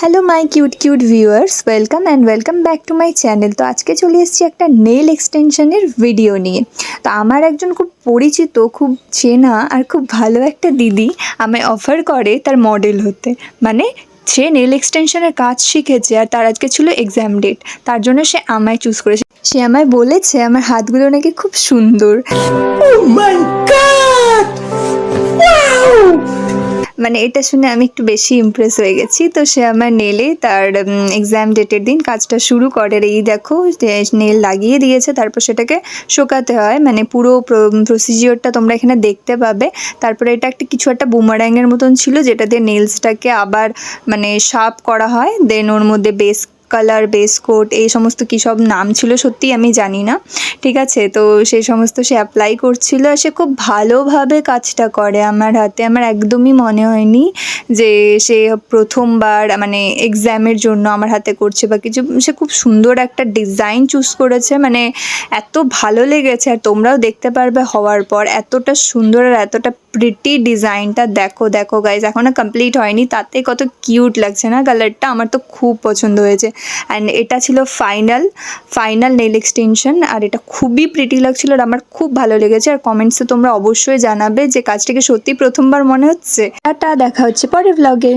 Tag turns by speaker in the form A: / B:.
A: Hello my cute viewers, welcome back to my channel. তো আজকে চলে এসেছি একটা নেল এক্সটেনশনের ভিডিও নিয়ে। তো আমার একজন খুব পরিচিত, খুব চেনা আর খুব ভালো একটা দিদি আমায় অফার করে তার মডেল হতে। মানে সে নেল এক্সটেনশনের কাজ শিখেছে আর তার আজকে ছিল এক্সাম ডেট, তার জন্য সে আমায় চুজ করেছে। সে আমায় বলেছে আমার হাতগুলো নাকি খুব সুন্দর। মানে এটা শুনে আমি একটু বেশি ইমপ্রেস হয়ে গেছি। তো সে আমার নেলে তার এক্সাম ডেটের দিন কাজটা শুরু করে। এই দেখো নেল লাগিয়ে দিয়েছে, তারপর সেটাকে শোকাতে হয়, মানে পুরো প্রসিজিওরটা তোমরা এখানে দেখতে পাবে। তারপরে এটা একটা কিছু একটা বুমারাঙ্গের মতন ছিল, যেটা দিয়ে নেলসটাকে আবার মানে শার্প করা হয়। দেন ওর মধ্যে বেস কালার, বেস কোট, এই সমস্ত কী সব নাম ছিল সত্যি আমি জানি না, ঠিক আছে। তো সেই সমস্ত সে অ্যাপ্লাই করছিল, আর সে খুব ভালোভাবে কাজটা করে আমার হাতে। আমার একদমই মনে হয়নি যে সে প্রথমবার মানে এক্সামের জন্য আমার হাতে করছে বা কিছু। সে খুব সুন্দর একটা ডিজাইন চুজ করেছে, মানে এত ভালো লেগেছে। আর তোমরাও দেখতে পারবে হওয়ার পর এতটা সুন্দর আর এতটা প্রিটি ডিজাইনটা। দেখো গাইজ, এখনও কমপ্লিট হয়নি, তাতে কত কিউট লাগছে না কালারটা। আমার তো খুব পছন্দ হয়েছে। অ্যান্ড এটা ছিল ফাইনাল নেল এক্সটেনশন, আর এটা খুবই প্রিটি লাগছিল আর আমার খুব ভালো লেগেছে। আর কমেন্টসে তোমরা অবশ্যই জানাবে যে কাজটাকে সত্যি প্রথমবার মনে হচ্ছে। টাটা, দেখা হচ্ছে পরের ব্লগে।